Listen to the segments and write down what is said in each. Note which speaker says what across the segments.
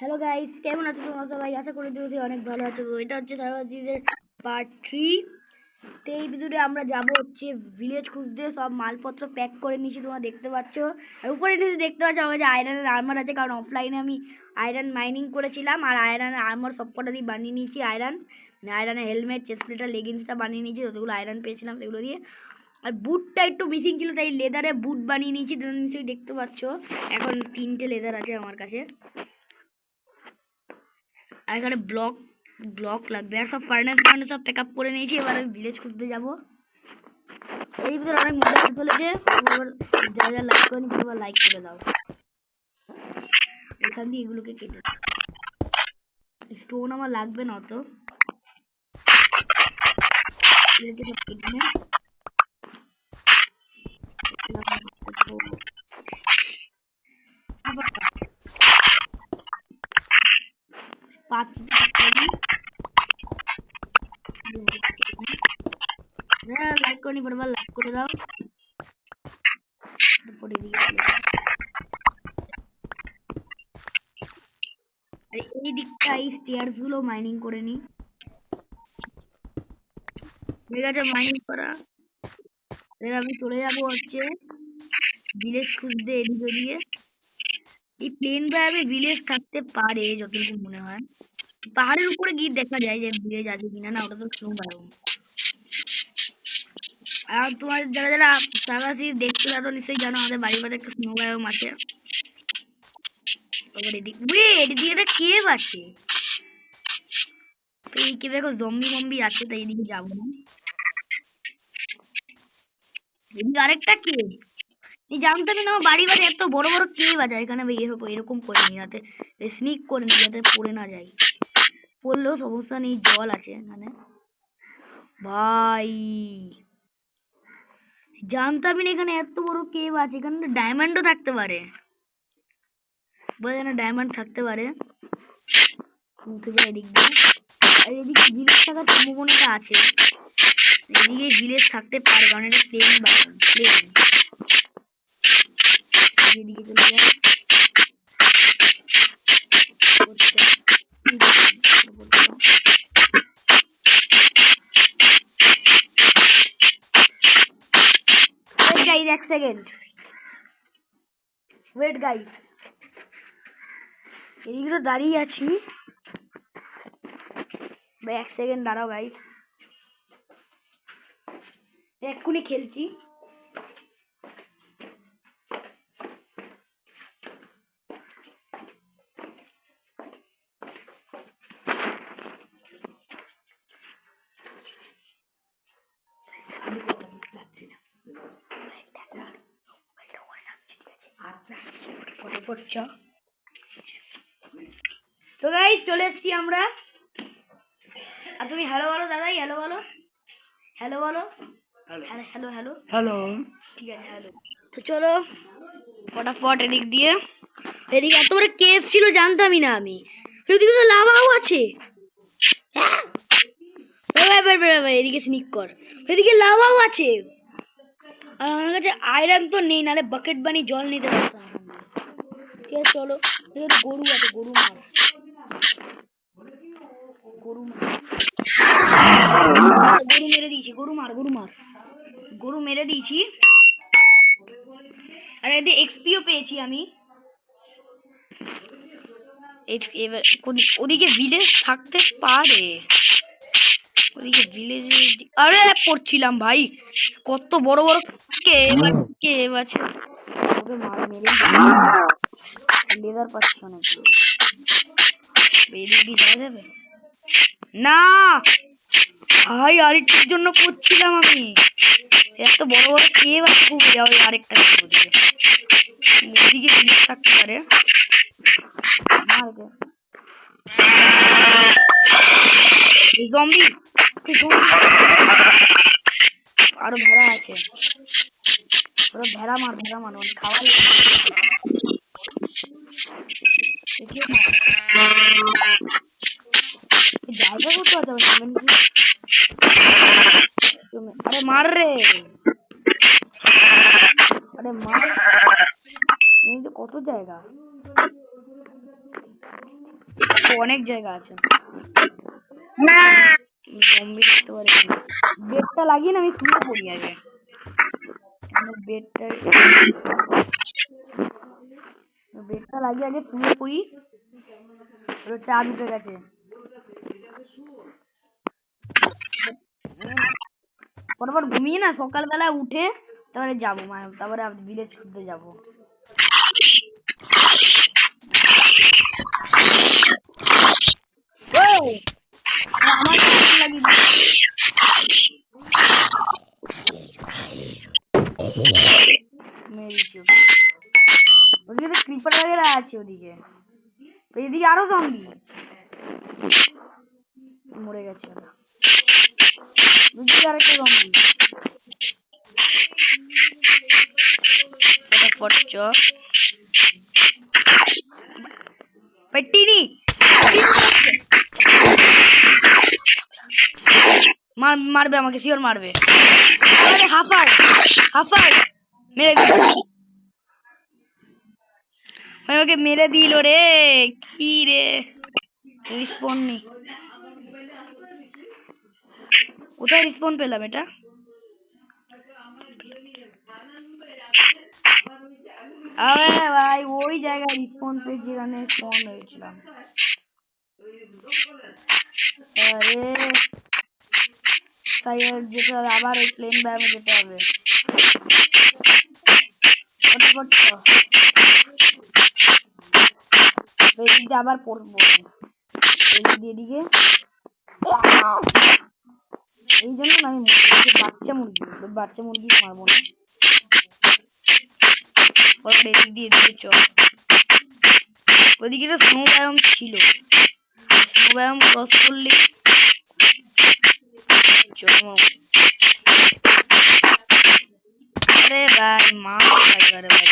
Speaker 1: Hello guys, কেমন আছো তোমরা সবাই? আশা করি তুমি অনেক ভালো আছো। তো এটা হচ্ছে সার্ভার পার্ট 3। তো এই ভিডিওতে আমরা যাব হচ্ছে ভিলেজ খুঁজতে। সব মালপত্র প্যাক করে নিয়েছি, তোমরা দেখতে পাচ্ছ। আর উপরে নিচে দেখতে পাচ্ছ আমার কাছে আয়রনের আর্মার আছে, কারণ অফলাইনে আমি আয়রন মাইনিং করেছিলাম। আর আয়রনের আর্মার সবকটা দিয়ে বানিয়ে নিয়েছি। আয়রনের হেলমেট, চেস্ট প্লেটার, লেগিংসটা বানিয়ে নিয়েছি, যতগুলো আয়রন পেয়েছিলাম সেগুলো দিয়ে। আর বুটটা একটু মিসিং ছিল, তাই লেদারে বুট বানিয়ে নিয়েছি, নিশ্চয়ই দেখতে পাচ্ছ। এখন 3টে লেদার আছে আমার কাছে। আর এখানে ব্লক লাগবে। আর সব ফার্নেস সব প্যাক আপ করে নিয়েছি। এবার আমি ভিলেজ খুঁজতে যাবো। এই ভিতরে অনেক মজা হতে চলেছে। এবার যা যা লাইক করেনি তোমরা লাইক করে দাও। এখান দিয়ে এগুলোকে কেটে স্টোন আমার লাগবে না অত, এগুলোকে সব কেটে নে। পাচ্ছি লাইক করেনি পরবার লাইক করে দাও। আর এই দিকটা এই স্টেয়ারস গুলো মাইনিং করে নি। ঠিক আছে, মাইনিং করা। আমি চলে যাবো হচ্ছে ভিলেজ খুঁজতে এদিকে ওদিকে। এই প্লেন বায়োমে ভিলেজ থাকতে পারে যতটুকু মনে হয়। পাহাড়ের উপরে গিয়ে দেখা যায় যে ভিলেজ আছে কিনা। না, ওটা তো স্নো বায়োম। আর তোমার যারা যারা সার্ভাসি দেখতে তো নিশ্চয়ই জানো আমাদের বাড়ির পাশে একটা স্নো বায়োম আছে। এদিকে একটা কেভ আছে। তো এই কেভে এখন জম্বি আছে, তাই এদিকে যাবো না। এদিকে আরেকটা কেভ। এই জানতাম না আমার বাড়ি এত বড় বড় কেভ আছে। এখানে এরকম করে নি, যাতে স্নিক করে নি, যাতে পড়ে না যায়। পড়লেও সমস্যা নেই, জল আছে এখানে। ভাই জানতামই না এখানে এত বড় কেভ আছে। এখানে ডায়মন্ডও থাকতে পারে, ডায়মন্ড থাকতে পারে। এদিক দিয়ে আর এদিকে ভিলেজ থাকার সম্ভাবনাটা আছে। এদিকে ভিলেজ থাকতে পারে, কারণ এটা প্লেন এদিকে চলে যায়। এক সেকেন্ড ওয়েট গাইস, এদিকে তো দাঁড়িয়ে আছি। এক সেকেন্ড দাঁড়াও গাইস, এক্ষুনি খেলছি। তো গাইস চলে এসেছি আমরা। আর তুমি হ্যালো বলো দাদাই, হ্যালো বলো, হ্যালো বলো, হ্যালো হ্যালো হ্যালো। ঠিক আছে, হ্যালো। তো চলো ফটাফট এদিক দিয়ে। এদিকে এত বড় কেভ ছিল জানতামই না আমি। এদিকে তো লাভাও আছে। এদিকে স্নিক কর, এদিকে লাভাও আছে। আর আমার কাছে আয়রন তো নেই, নাহলে বাকেট বানিয়ে জল নিতে পারতাম। ঠিক আছে চলো। গরু আছে, গরু মার, গরু মেরে দিয়েছি। গরু মেরে দিয়েছি। আর এতে এক্সপিও পেয়েছি আমি। এবার ওদিকে ভিলেজ থাকতে পারে, ওদিকে ভিলেজে। আরে পড়ছিলাম ভাই, কত বড় বড় কেভ আছে। ওকে মেরে লেদার পাচ্ছি অনেকগুলো। এদিক দিয়ে যাওয়া যাবে না ভাই, আরেকটার জন্য করছিলাম আমি। এত বড় বড় কেভ আছে, খুব যাও আরেকটা ওদিকে ভিলেজ থাকতে পারে। আরো ভেড়া আছে, ভেড়া মার খাওয়াই জায়গা কত আছে। আরে মার রে, আরে মার, কত জায়গা। অনেক জায়গা আছে। জম্বি দেখতে পারি। বেডটা লাগিয়ে না আমি শুয়ে পড়ি আগে। বেডটা বেডটা লাগিয়ে আগে শুয়ে পড়ি। চাঁদ উঠে গেছে। পরপর ঘুমিয়ে না সকালবেলা উঠে তারপরে যাবো, মানে তারপরে ভিলেজ খুঁজতে যাবো। আমার লাগিয়ে ওদিকে তো ক্রিপার वगैरह আছে ওদিকে। এদিকে আরো জম্বি মরে গেছে। ওদিকে আরেকটা জম্বি। ফটাফট চ পেটিনি মারবে আমাকে, শিওর মারবে। আরে হাফার হাফার মেরে দিল, আমাকে মেরে দিল রে। কি রে রিসপন নেই, কোথায় রিসপন পেলাম এটা? আরে ভাই ওই জায়গায় রিসপন পেয়েছি যেখানে স্পন হয়েছিলাম। আরে তাই যেতে হবে, আবার ওই প্লেন ব্যামে যেতে হবে। এদিকে আবার পড়বো, এদিকে এই জন্য আমি বাচ্চা মুরগি মারবো না। এদিক দিয়ে চ, ওদিকে তো স্নো বায়োম ছিল, স্নো বায়োম ক্রস করলে আরে ভাই মা আরে ভাই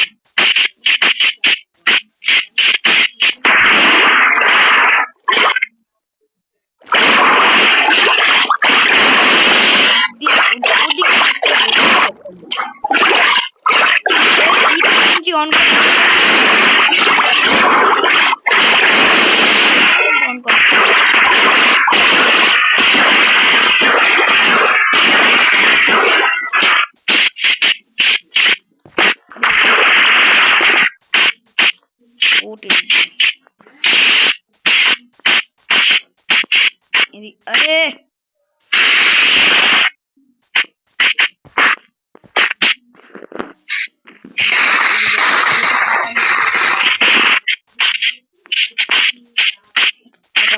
Speaker 1: অন अरे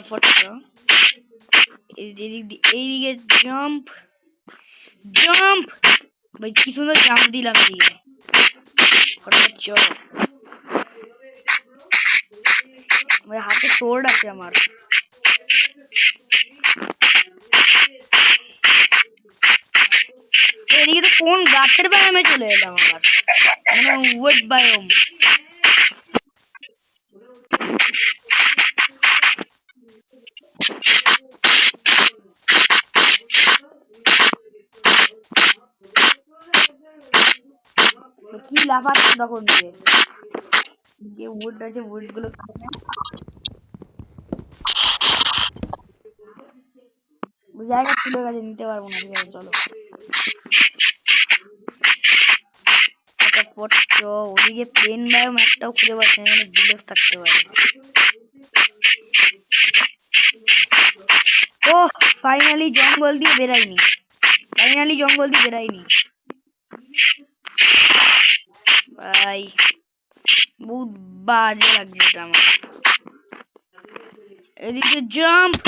Speaker 1: फटाफट এইদিকে জাম্প জাম্প ভাই কি সুন্দর জাম্প দিলাম দিয়ে। ফটাফট চল, ভাই হাতে সোর্ড আছে আমার। এদিকে তো কোন গাছের বায়োমে চলে এলাম আবার, মানে উড বায়োম। কি লাফাচ্ছে তখন যে উড আছে উড গুলো জায়গা তুলে গেছে, নিতে পারবো না। ঠিক আছে চলো ওদিকে প্লেন বায়োম একটাও খুঁজে পাচ্ছি না, এখানে ভিলেজ থাকতে পারে। ও ফাইনালি জঙ্গল দিয়ে বেরাইনি, ভাই বহুত বাজে লাগছে এটা আমার। এদিকে জাম্প,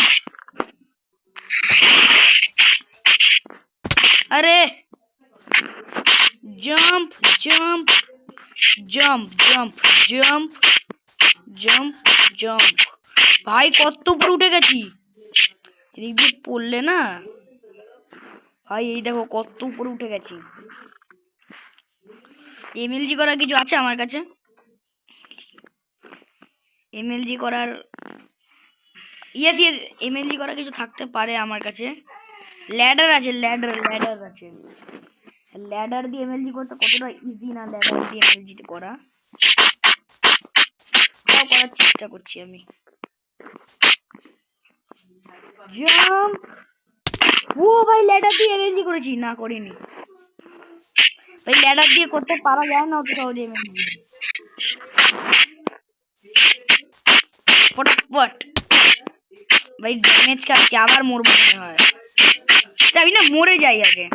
Speaker 1: আরে jump jump jump jump jump jump jump, ভাই কত উপরে উঠে গেছি। এদিক দিয়ে পড়লে না ভাই, এই দেখো কত উপরে উঠে গেছি। এমএলজি করার কিছু আছে আমার কাছে? এমএলজি করার এমএলজি করার কিছু থাকতে পারে আমার কাছে। ল্যাডার আছে, ল্যাডার আছে। ল্যাডার দিয়ে এমএলজি করতে কতটা ইজি না, ল্যাডার দিয়ে এমএলজি করা, করার চেষ্টা করছি আমি। জাম্প। ও ভাই ল্যাডার দিয়ে এমএনজি করেছি, না করিনি ভাই, ল্যাডার দিয়ে করতে পারা যায় না অত সহজে এমএনজি। ফটাফট ভাই ড্যামেজ খাচ্ছি, আবার মরবো মনে হয়। আমি না মরে যাই আগে,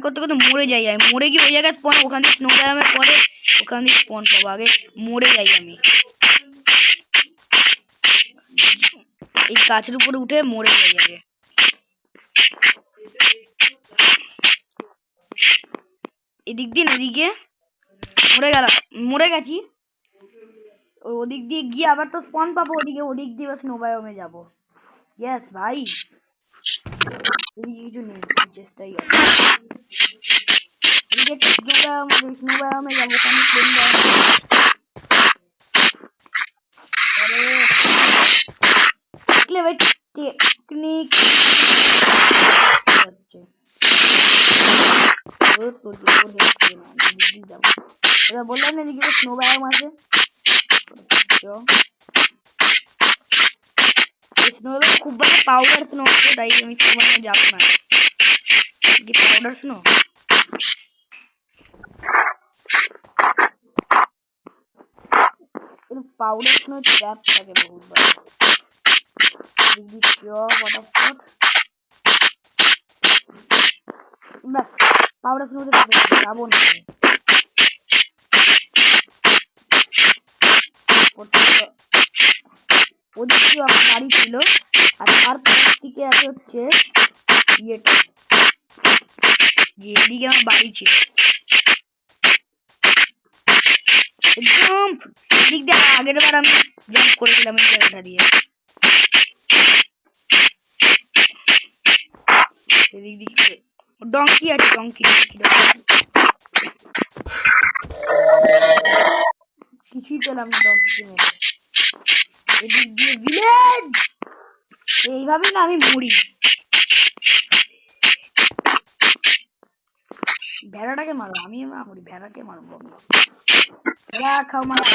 Speaker 1: করতে করতে মরে যাই। আমি মরে গিয়ে ওই জায়গায় স্পন, ওখান থেকে স্নো ব্যায়ামের পরে ওখান থেকে স্পন পাবো, আগে মরে যাই আমি। এই গাছের উপরে উঠে মরে যাই আগে। এদিক দিয়ে এদিকে মরে গেছি। ওদিক দিয়ে গিয়ে আবার তো স্পন পাবো, ওদিক দিয়ে স্নো বায়োমে যাবো। ইয়েস ভাই, এদিকে কিছু নেই, চেষ্টাই আছে। এদিকে স্নো বায়োমে যাবো, ওখানে প্লেন বায়োমে। দেখলে ভাই টেকনিক হচ্ছে। বললাম না এদিকে স্নো বায়োম আছে। স্নো খুব ভালো পাউডার স্নো আছে, তাই আমি স্নো বায়োমে যাবো না। কি powder snow? Powder snow trap থাকে বহুত ভালো। ফটাফট ব্যাস, পাউডার স্নোতে যাবো না। ওদিকে আমার বাড়ি ছিল, আর তারপর দিকে আছে হচ্ছে ইয়েটা, যে এদিকে আমার বাড়ি ছিল। জাম্প, এদিক দিয়ে আগের বার আমি জাম্প করেছিলাম এই জায়গাটা দিয়ে। এদিক দিকে ডঙ্কি আছে, ডঙ্কি কিছুই পেলাম না ডঙ্কিকে মেরে। এদিক দিয়ে ভিলেজ, এইভাবে না আমি মরি। ভেড়াটাকে মারো, আমি মরি, ভেড়াকে মারবো আমি। ভেড়া খাও, মারা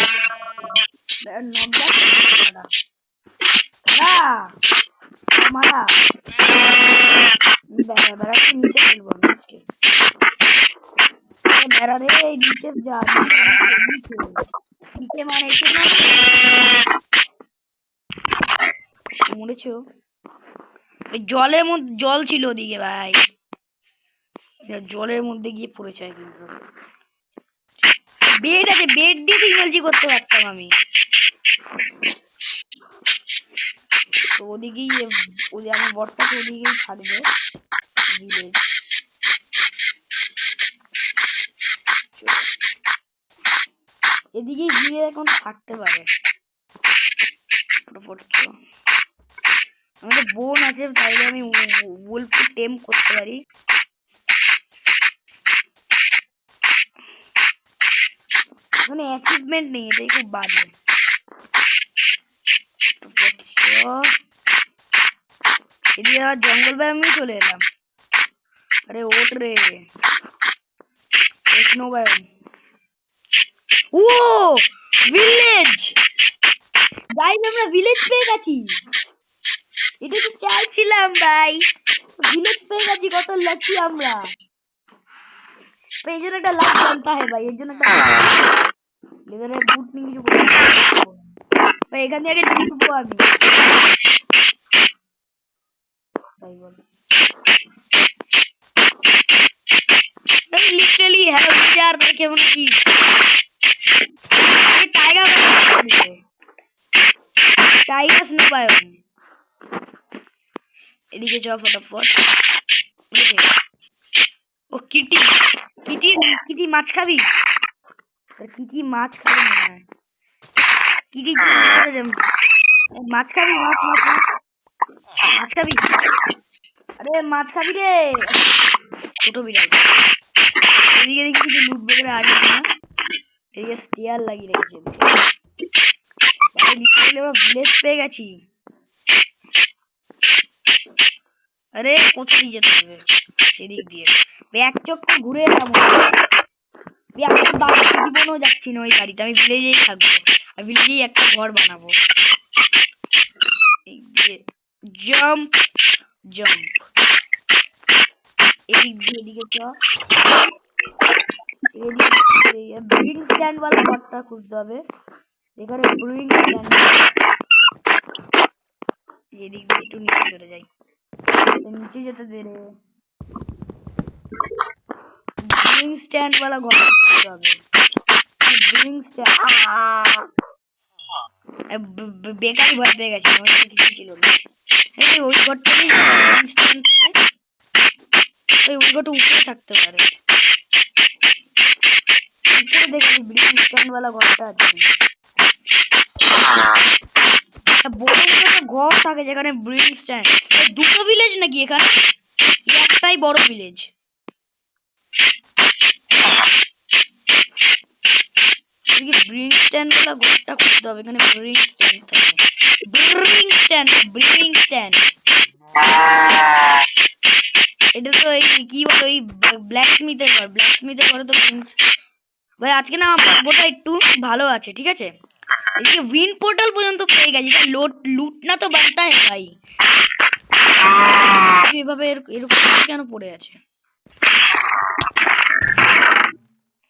Speaker 1: মারা ভেড়াকে নিচে ফেলবো আমি আজকে। ভেড়া রে নিচে যা, নিচে মানে মরেছো। জলের মধ্যে জল ছিল ওদিকে ভাই, জলের মধ্যে গিয়ে পড়েছে। কিন্তু বেড আছে, বেড দিয়ে ইমার্জি করতে পারতাম আমি। তো ওদিকেই আমি বর্ষাকে ওদিকেই থাকবে ভিলেজ। এদিকেই গিয়ে এখন থাকতে পারে। আমাদের বোন আছে, তাইলে আমি উলফকে টেম করতে পারি। মানে অ্যাচিভমেন্ট নেই, এটাই খুব বাজে। এদিকে আর জঙ্গল বায়োমে চলে এলাম। আরে ওট রে, স্নো বায়োম। ও ভিলেজ, গাইস আমরা ভিলেজ পেয়ে গেছি। এটা তো চাইছিলাম ভাই, ভিলেজ পেয়ে গেছি, কত লাকি আমরা। এই জন্য একটা লাভ জানতা है ভাই, এর জন্য একটা লেদারের বুট নিয়ে কিছু করতে ভাই। এখান থেকে আগে ঢুকবো আমি, তাই বল। আমি লিটারালি হ্যালো বিচার তোর কেমন কি টাইগার টাইগার স্নো বায়োম। এদিকে যাও ফটাফট। ও কিটি কিটি কিটি মাছ খাবি? কিটি মাছ খাবি মনে হয়। কিটি মাছ খাবি? মাছ মাছ মাছ খাবি? আরে মাছ খাবি রে ছোট বিড়াল। এদিকে দেখি কিছু লুট বগেরা আছে না, এদিকে স্টিয়ার লাগিয়ে রেখেছে। ভিলেজ পেয়ে গেছি। আরে কোথায় যেতে হবে? সেদিক দিয়ে এক চক্কর ঘুরে এলাম। জীবনেও যাচ্ছি না ওই গাড়িটা, আমি ভিলেজেই থাকবো, আর ভিলেজেই একটা ঘর বানাবো। Jump jump. এদিকে চ। ব্রিং স্ট্যান্ড वाला ঘরটা খুঁজতে হবে। এখানে ব্রিং স্ট্যান্ড, এদিক দিয়ে একটু নিচে চলে যাই, নিচে যেতে দে রে। ব্রিং স্ট্যান্ড वाला ঘরটা খুঁজতে হবে। ব্রিং স্ট্যান্ড, বেকারি ভয় পেয়ে গেছে, কিছু ছিল না। ওই ঘরটা নেই, ওই ঘরটা উপরে থাকতে পারে। উপরে দেখি ব্রিং স্ট্যান্ড वाला ঘরটা আছে। বড় বড় ঘর থাকে যেখানে ব্রিং স্ট্যান্ড। দুটো ভিলেজ নাকি এখানে? একটাই বড় ভিলেজ। ব্রিং স্ট্যান্ড वाला ঘরটা খুঁজতে হবে। এখানে ব্রিং স্ট্যান্ড থাকে। ব্রিং স্ট্যান্ড এটা তো এই কি বলে ওই ব্ল্যাকস্মিথের ঘর। ব্ল্যাকস্মিথের ঘরে তো ভাই আজকে না আমার গোটা একটু ভালো আছে, ঠিক আছে। এদিকে উইন্ড পোর্টাল পর্যন্ত পেয়ে গেছি। লুট না তো বানতা है ভাই। এভাবে এরকম কেন পড়ে আছে?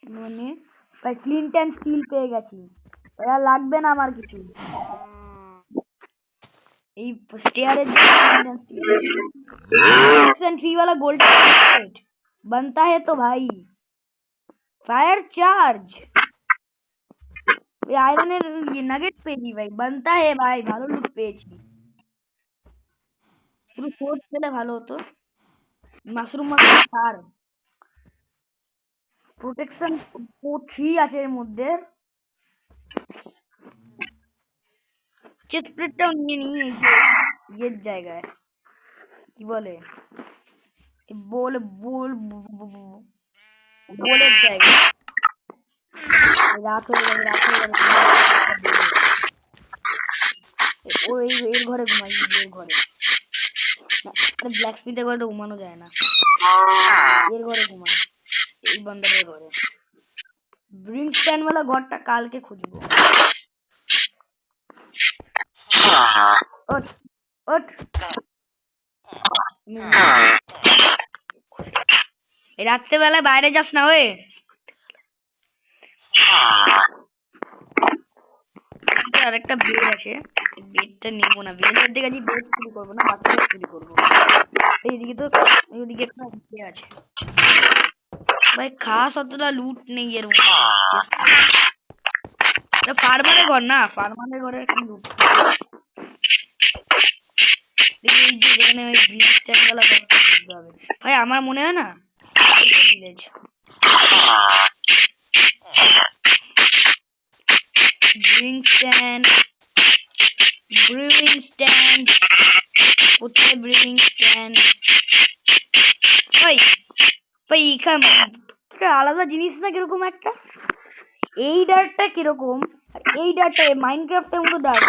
Speaker 1: মানে ভাই ফ্লিন্ট এন্ড স্টিল পেয়ে গেছি। ভাই লাগবে না আমার কিছু। এই স্টেয়ারের যে ফ্লিন্ট এন্ড স্টিল, सेक्शन 3 वाला गोल्डन बनता है तो भाई। फायर चार्ज, ये आयरन ये नगेट পেয়েছি ভাই। बनता है भाई, ভালো লুট পেয়েছি। শুধু ফোর্স পেলে ভালো হতো। মাশরুম আর প্রোটেকশন 3 আছে এর মধ্যে। চেস্ট প্লেটটাও নিয়ে নিই। এই যে ইয়ের জায়গায় কি বলে, বল বল বলের জায়গায়। রাত হয়ে যাবে, রাত হয়ে যাবে। ওই এর ঘরে ঘুমাই, এর ঘরে। আরে ব্ল্যাক স্মিথের ঘরে তো ঘুমানো যায় না, এর ঘরে ঘুমাই, এই বান্দারের ঘরে। ব্রিং স্ট্যান্ড वाला ঘরটা কালকে খুঁজবো। ওঠ ওঠ, এই রাত্রেবেলা বাইরে যাস না ওই। আরেকটা বেড আছে, বেডটা নেবো না। বেডের দিকে আমি বেড চুরি করবো না, বাচ্চাদের চুরি করবো। এইদিকে তো এইদিকে একটা আছে ভাই। খাস অতটা লুট নেই এর মধ্যে। ফার্মারের ঘর না, ফার্মারের ঘরে কি লুট? এই যে যেখানে ওই ব্রিজ স্ট্যান্ড वाला ঘরটা খুঁজতে হবে ভাই। আমার মনে হয় না village. Bring stand, bring stand কোথায়? ব্রিং স্ট্যান্ড ভাই, ভাই এখানে আলাদা জিনিস না কিরকম একটা। এই ডার্টটা কিরকম, আর এই ডার্টটা মাইনক্রাফটের মতো ডার্ট,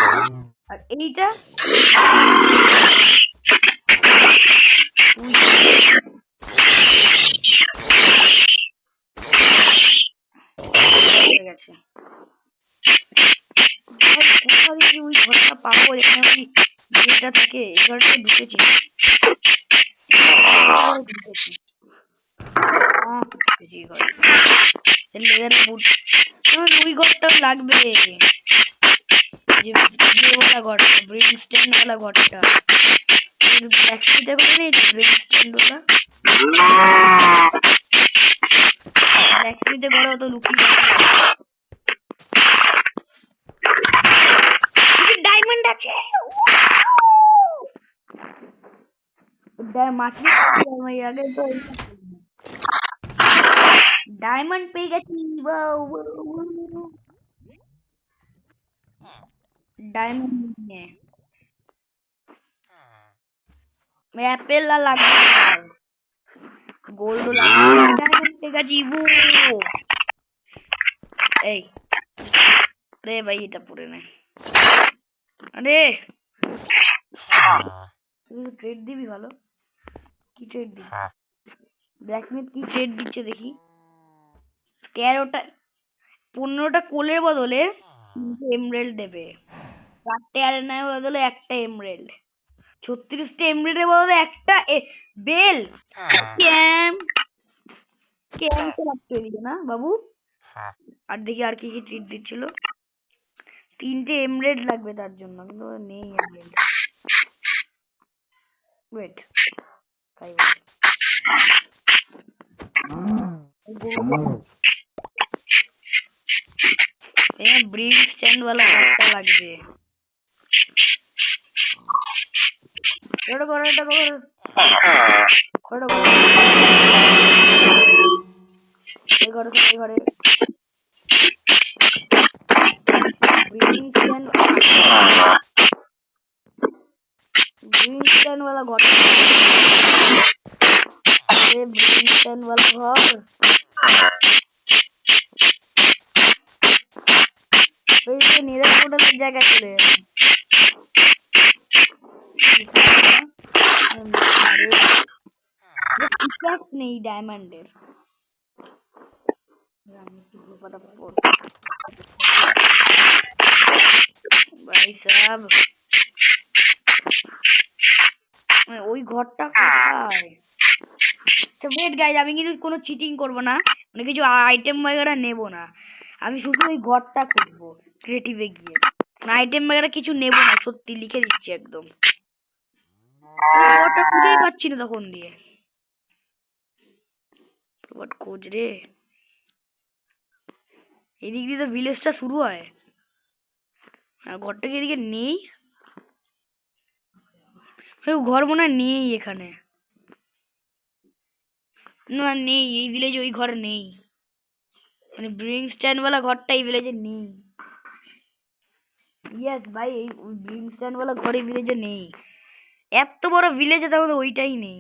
Speaker 1: আর এইটা গেছে। কোথা থেকে ওই ঘরটা পাবো যেখানে ওই যেটা থাকে? এই ঘরটা ঢুকেছি, ওই ঘরটাও লাগবে। যে ওয়ালা ঘরটা, ব্রিং স্ট্যান্ড वाला ঘরটা, ব্ল্যাকস্মিথে করে নেই ব্রিং স্ট্যান্ড वाला। ব্ল্যাকস্মিথে ঘরে তো লুকিয়ে ডায়মন্ড আছে। মাছলি আগে তো ডায়মন্ড পেয়ে গেছি। ডায়মন্ড নিয়ে অ্যাপেল লাগবে, গোল্ড লাগবে। ডায়মন্ড পেয়ে গেছি। এই রে ভাই এটা পড়ে নে। আরে তুই ট্রেড দিবি ভালো? কি ট্রেড দিবি? ব্ল্যাকস্মিথ কি ট্রেড দিচ্ছে দেখি। 13টা 15টা কোলের বদলে এমরেল্ড দেবে। 4টে আয়রনের বদলে একটা এমরেল্ড। 36টা এমব্রয়ডারি বলতে একটা বেল ক্যাম্প ক্যাম্প রাখতে দিবে না বাবু। আর দেখি আর কি কি ট্রিট দিচ্ছিল। 3টে এমব্রয়েড লাগবে তার জন্য, কিন্তু নেই এমব্রয়েড। ওয়েট খাই ব্রিজ স্ট্যান্ড वाला ঘরটা লাগবে। এটা করো এটা করো করো এই ঘরে এই ঘরে ব্রিজ স্ট্যান্ড वाला घर ये ब्रिज स्टैंड वाला घर ওই যে নীরব হোটেলের জায়গা চলে पिकैक्स नहीं डायमंडेर भाई साहब ওই ঘরটা কোথায়? আচ্ছা ওয়েট গাইজ, আমি কিন্তু কোনো চিটিং করব না, মানে কিছু আইটেম वगैरह নেব না, আমি শুধু ওই ঘরটা খুঁজব ক্রিয়েটিভে গিয়ে। না আইটেম वगैरह কিছু নেব না, সত্যি লিখে দিচ্ছি একদম। ঘরটা খুঁজেই পাচ্ছি না তখন দিয়ে। বাট খোঁজ রে, এদিক দিয়ে তো ভিলেজটা শুরু হয়, আর ঘরটা কি এদিকে নেই? ঘর মনে হয় নেই এখানে, না নেই এই ভিলেজে, ওই ঘর নেই, মানে ব্রিং স্ট্যান্ড वाला ঘরটা এই ভিলেজে নেই। ইয়েস ভাই, এই ব্রিং স্ট্যান্ড वाला ঘর এই ভিলেজে নেই, এত বড় ভিলেজে তাহলে ওইটাই নেই।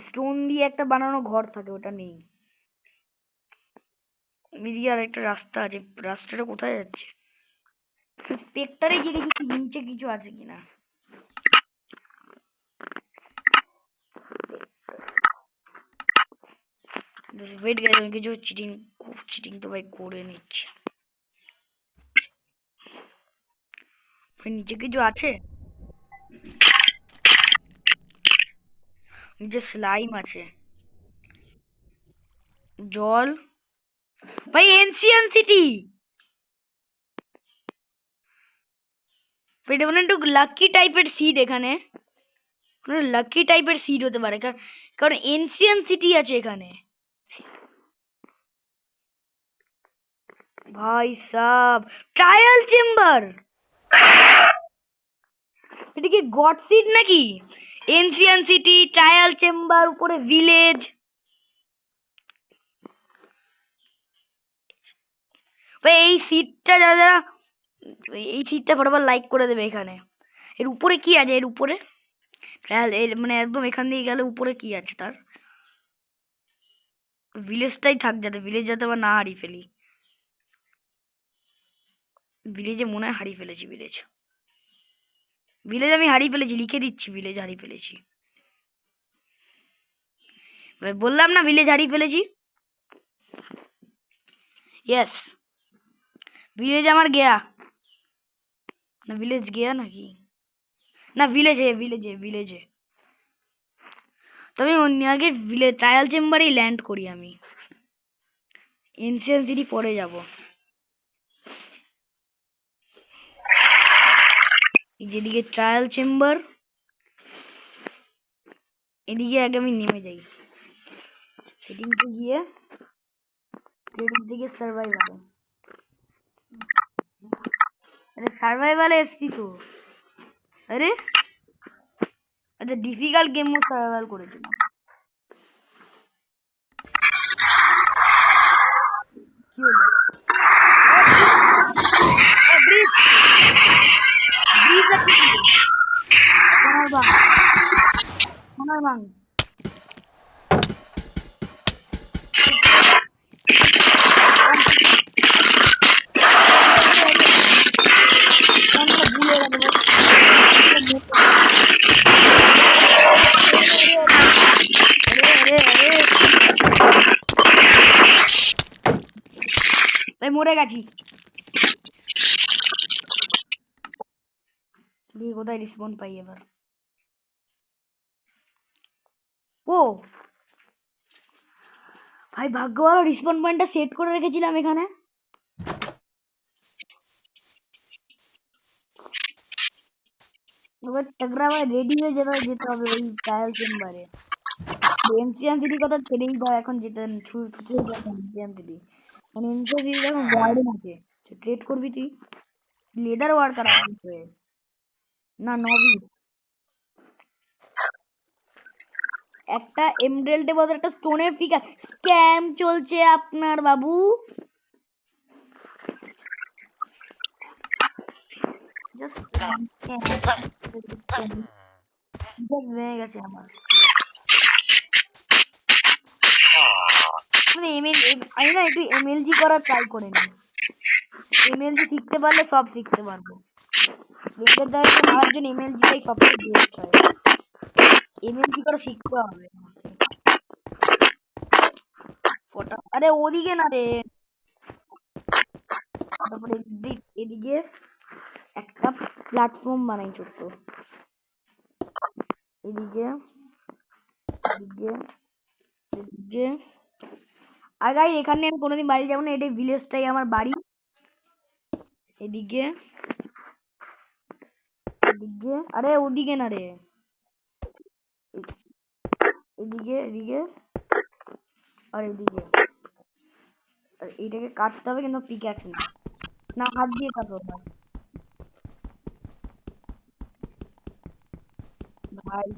Speaker 1: স্টোন দিয়ে একটা বানানো ঘর থাকে, ওটা নেই। এদিকে আর একটা রাস্তা আছে, রাস্তাটা কোথায় যাচ্ছে? স্পেক্টারে গিয়ে দেখি নিচে কিছু আছে কিনা। ওয়েট গাইস, আমি কিছু চিটিং চিটিং তো ভাই করে নিচ্ছি। ভাই নিচে কিছু আছে, নিচে স্লাইম আছে, জল, ভাই এনসিয়েন্ট সিটি। এটা মানে একটু লাকি টাইপের সিড, এখানে লাকি টাইপের সিড হতে পারে, কারণ এনসিয়েন্ট সিটি আছে এখানে। ভাই সাব ট্রায়াল চেম্বার, এটা কি গড সিড নাকি? এনসিয়েন্ট সিটি, ট্রায়াল চেম্বার, উপরে ভিলেজ। ভাই এই সিটটা যারা, এই সিটটা ফটোফট লাইক করে দেবে। এখানে এর উপরে কি আছে? এর উপরে ট্রায়াল, এর মানে একদম এখান দিয়ে গেলে উপরে কি আছে তার? ভিলেজটাই থাক, যাতে ভিলেজ যাতে আবার না হারিয়ে ফেলি। ভিলেজে মনে হয় হারিয়ে ফেলেছি, ভিলেজ ভিলেজ আমি হারিয়ে ফেলেছি, লিখে দিচ্ছি ভিলেজ হারিয়ে ফেলেছি। ভাই বললাম না ভিলেজ হারিয়ে ফেলেছি। यस ভিলেজ আমার গিয়া না, ভিলেজ গিয়া নাকি না, ভিলেজ है ভিলেজ है ভিলেজ है। তবে অন্য আগে ভিলেজ ট্রায়াল চেম্বারেই ল্যান্ড করি আমি, এনসিএন সিটি পরে যাব। যেদিকে ট্রায়াল চেম্বার, এদিকে আগে আমি নেমে যাই, সেটিংসে গিয়ে সেটিং থেকে সার্ভাইভাল, আরে সার্ভাইভালে এসছি তো। আরে আচ্ছা ডিফিকাল্ট গেম মোড সার্ভাইভাল করেছিলাম। কি হলো? ব্রিজ ব্রিজ আছে, সোনার বাং সোনার বাং। তাই মরে গেছি দিয়ে কোথায় রিসপন পাই এবার? ও ভাই ভাগ্য ভালো, রিসপন পয়েন্টটা সেট করে রেখেছিলাম এখানে। এবার টাকরা ভাই রেডি হয়ে যেতে হবে ওই ট্রায়াল চেম্বারে। এনসিএম দিদির কথা ছেড়েই দাও, এখন যেতে ছুটে যাবে এনসিএম দিদি। মানে এনসিএম দিদি এখন ওয়ার্ডেন আছে, ট্রেড করবি তুই? লেদার ওয়ার্কার আছে না নবি? একটা এমরাল্ড বলতে একটা স্টোনের ফিগার স্ক্যাম চলছে আপনার বাবু। জাস্ট ভেঙে গেছে আমার। মানে আমি না একটু এমএলজি করার ট্রাই করে নি। এমএলজি শিখতে পারলে সব শিখতে পারবো। লেদার দ্বারা মারার জন্য এমএলজিটাই সবচেয়ে বেস্ট হয়। এমএলজি করা শিখতে হবে আমাকে। আরে ওদিকে না রে, তারপরে এদিকে একটা প্ল্যাটফর্ম বানাই ছোট্ট। এদিকে এদিকে এদিকে আর গাইস এখানে আমি কোনোদিন বাড়ি যাবো না, এটাই ভিলেজটাই আমার বাড়ি। এদিকে এদিকে আরে ওদিকে না রে, এদিকে এদিকে আর এদিকে। আর এইটাকে কাটতে হবে কিন্তু পিক্যাক্স না, না হাত দিয়ে কাটবো না ভাই।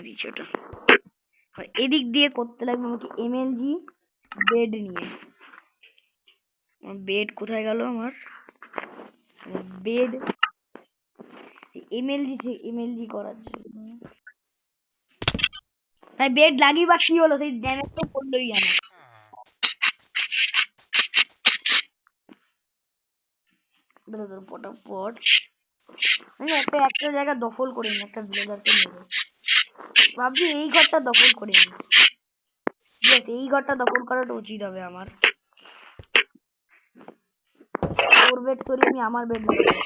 Speaker 1: দিচ্ছি ওটা। এদিক দিয়ে করতে লাগবে আমাকে এমএলজি বেড নিয়ে। বেড কোথায় গেল আমার? বেড এমএলজি করার জন্য ভাই বেড লাগিয়ে বা কি হলো, সেই ড্যামেজ তো পড়লোই আমার। ফটাফট আমি একটা জায়গা দখল করে নি, একটা ভিলেজারকে মেরে। ভাবছি এই ঘরটা দখল করে নি। এই ঘরটা দখল করাটা উচিত হবে আমার। ওর বেড সরিয়ে আমি আমার বেড লাগাবো।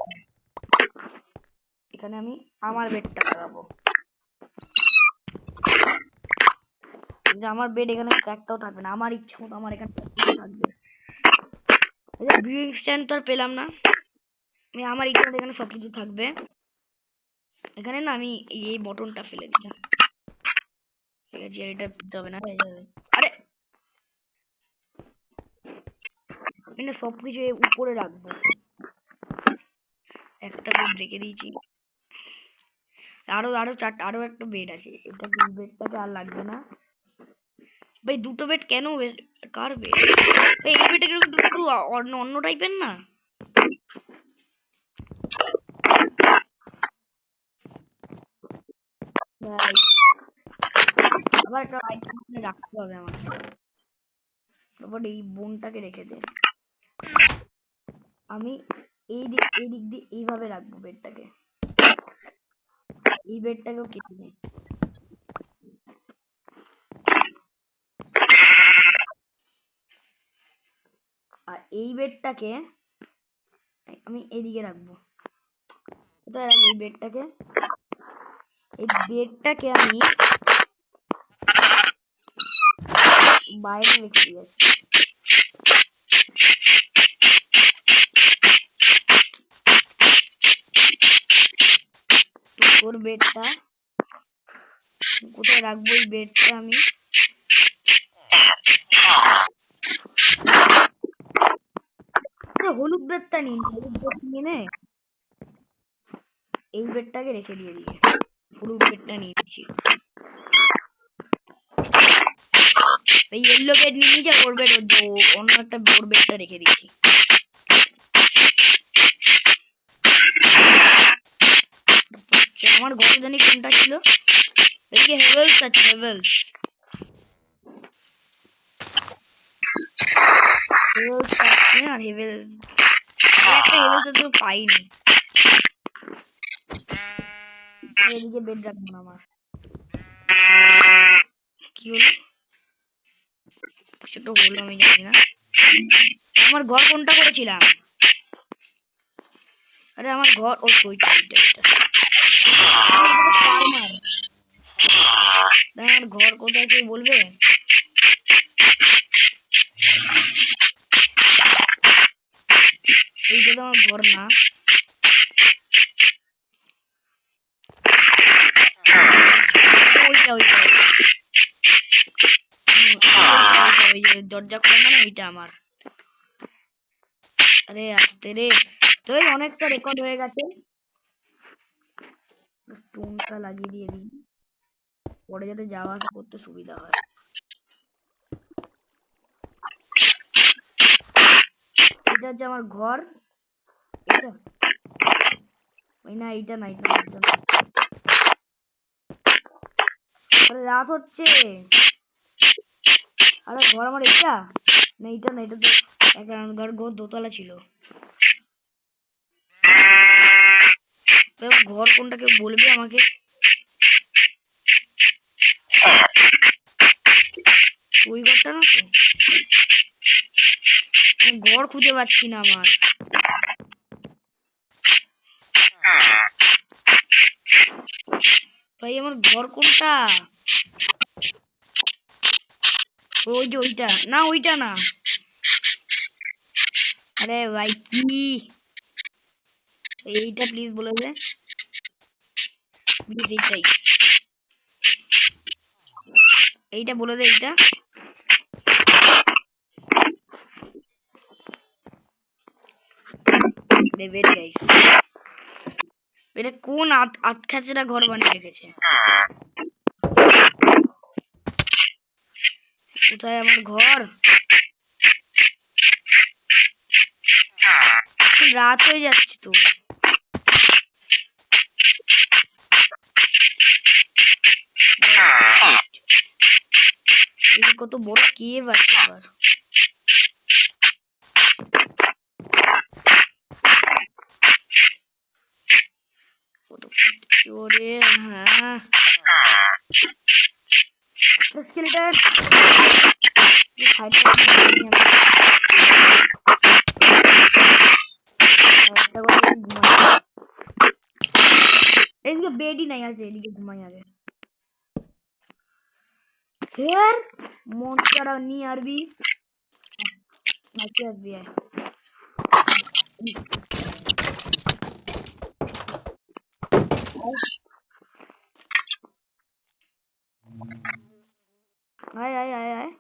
Speaker 1: এখানে আমি আমার বেডটা লাগাবো। যে আমার বেড এখানে একটাও থাকবে না, আমার ইচ্ছা মতো আমার এখানে থাকবে। এই যে ব্রিং স্ট্যান্ড তো আর পেলাম না, আমি আমার ইচ্ছা মতো এখানে সবকিছু থাকবে। এখানে না আমি এই বটনটা ফেলে দিলাম, ঠিক আছে এটা দিতে হবে না। আরে আমি সবকিছু উপরে রাখবো। একটা বেড রেখে দিয়েছি, আরো আরো চারটা, আরো একটা বেড আছে। এটা বেডটাকে আর লাগবে না ভাই। দুটো বেড কেন? কার বেড? এই বেডটা একটু অন্য অন্য টাইপের না? ভাই আবার একটা আইটেম রাখতে হবে আমাকে। তারপর এই বোনটাকে রেখে দে। আমি এই দিক দিয়ে এইভাবে রাখবো বেডটাকে। এই বেডটাকেও কেটে দিই। আর এই বেডটাকে আমি এদিকে রাখবো। কোথায় রাখবো এই বেডটাকে? এই বেডটাকে আমি বাইরে রেখে দিয়েছি। তোর বেডটা কোথায় রাখবো? এই বেডটা আমি হলুদ বেডটা নিন, হলুদ বেড নিয়ে নে। এই বেডটাকে রেখে দিয়ে দিই, হলুদ বেডটা নিয়েছি। এই ইয়েলো বেড নিয়ে নিয়েছি, ওর বেড অন্য একটা ওর বেডটা রেখে দিয়েছি। আমার ঘরে জানি কোনটা ছিল, এদিকে হেভেলস আছে, হেভেলস আর হেভেলস একটা হেভেলস তো পাইনি। এদিকে বেড রাখবো না আমার। কি হলো? ছোট হলো আমি জানি না। আমার ঘর কোনটা করেছিলাম? আরে আমার ঘর, ও তো ওইটা ওইটা ওইটা ফার্মার। আমার ঘর কোথায় কেউ বলবে? এইটা তো আমার ঘর না। ওইটা ওইটা ওই যে দরজা খোলা মানে ওইটা আমার। আরে আস্তে রে, তো অনেকটা রেকর্ড হয়ে গেছে। স্টোনটা লাগিয়ে দিয়ে দিই, পরে যাতে যাওয়া আসা করতে সুবিধা হয়। এটা হচ্ছে আমার ঘর। এটা ওই না, এইটা না, এটা আরে রাত হচ্ছে। আরে ঘর আমার এটা না, এটা না, এটা তো ঘর দোতলা ছিল। ঘর কোনটা কেউ বলবে আমাকে? ওই ঘরটা না তো, ঘর খুঁজে পাচ্ছি না আমার। ভাই আমার ঘর কোনটা? ওই যে ওইটা না, ওইটা না। আরে ভাই কি, এইটা প্লিজ বলে দে, প্লিজ এইটাই, এইটা বলে দে, এইটা। এটা কোন আটখাচড়া ঘর বানিয়ে রেখেছে? কোথায় আমার ঘর? রাত হয়ে যাচ্ছে তো। কত বড় কেভ আছে আবার। কত জোরে, হ্যাঁ স্কেলেটন। এদিকে বেডই নাই, আছে এদিকে ঘুমাই আগে। ফের মনটা নিয়ে আরবি নাকি আসবি? আয় আয় আয় আয়,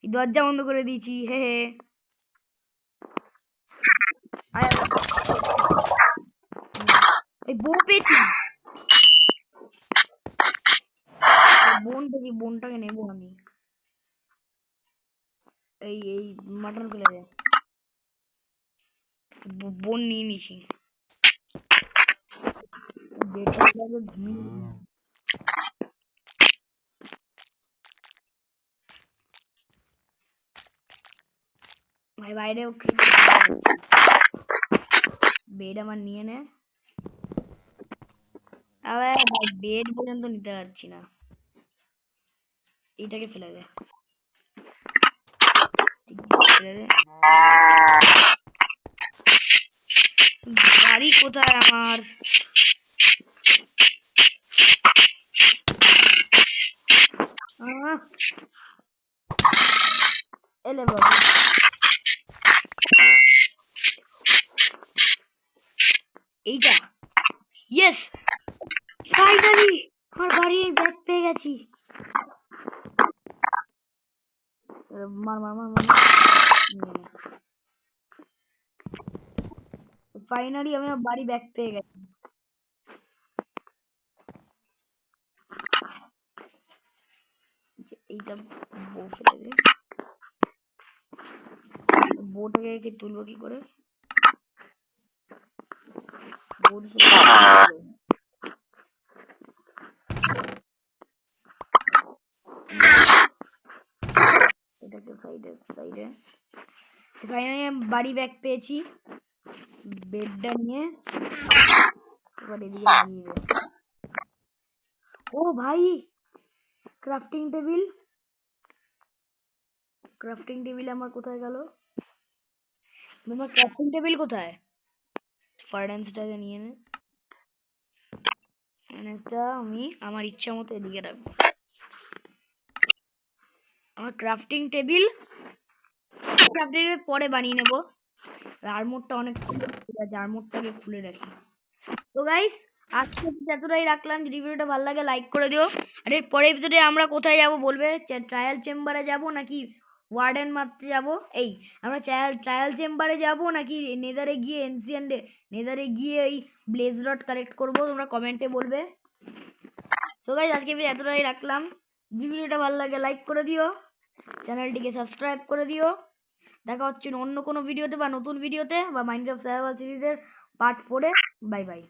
Speaker 1: দরজা বন্ধ করে দিয়েছি, হে হে। এই বউ পেয়েছি, বোন পেয়েছি, বোনটাকে নেবো আমি। এই এই মাটন ফেলে দে, বোন নিয়ে নিছি। ভাই বাইরে বেড আমার নিয়ে নে। আবার ভাই বেড পর্যন্ত নিতে পারছি না, এইটাকে ফেলে দে, ফেলে দে। বাড়ি কোথায় আমার? এলে বাবু, এইটা ইয়েস, ফাইনালি আমার বাড়ি ব্যাগ পেয়ে গেছি। মার মার মার মার, ফাইনালি আমি আমার বাড়ি ব্যাগ পেয়ে গেছি। এইটা বউ ফেলে দে, বউটাকে তুলবো কি করে? এটাকে সাইডে সাইডে। ফাইনালি বাড়ি ব্যাগ পেয়েছি, বেডটা নিয়ে এবার এদিকে লাগিয়ে দে। ও ভাই, ক্রাফটিং টেবিল, ক্রাফটিং টেবিল আমার কোথায় গেল? তোমার ক্রাফটিং টেবিল কোথায়? ফার্নেসটাকে নিয়ে নে। ফার্নেসটা আমি আমার ইচ্ছা মতো এদিকে রাখবো। আমার ক্রাফটিং টেবিল পরে বানিয়ে নেবো। আর্মোরটা অনেক আর্মোরটাকে খুলে রাখি। তো গাইস আজকে এতটাই রাখলাম। যদি ভিডিওটা ভালো লাগে লাইক করে দিও। আর এর পরের এপিসোডে আমরা কোথায় যাব বলবে? ট্রায়াল চেম্বারে যাব নাকি ওয়ার্ডেন মারতে যাব? এই আমরা ট্রায়াল চেম্বারে যাব নাকি নেদারে গিয়ে নেদারে গিয়ে এই ব্লেজ রড কালেক্ট করব? তোমরা কমেন্টে বলবে। সো গাইস আজকে এতটাই রাখলাম। যদি ভিডিওটা ভালো লাগে লাইক করে দিও, চ্যানেলটিকে সাবস্ক্রাইব করে দিও। দেখা হচ্ছে অন্য কোনো ভিডিওতে বা নতুন ভিডিওতে বা মাইনক্রাফট সার্ভাইভাল সিরিজের পার্ট 4-এ। Bye by.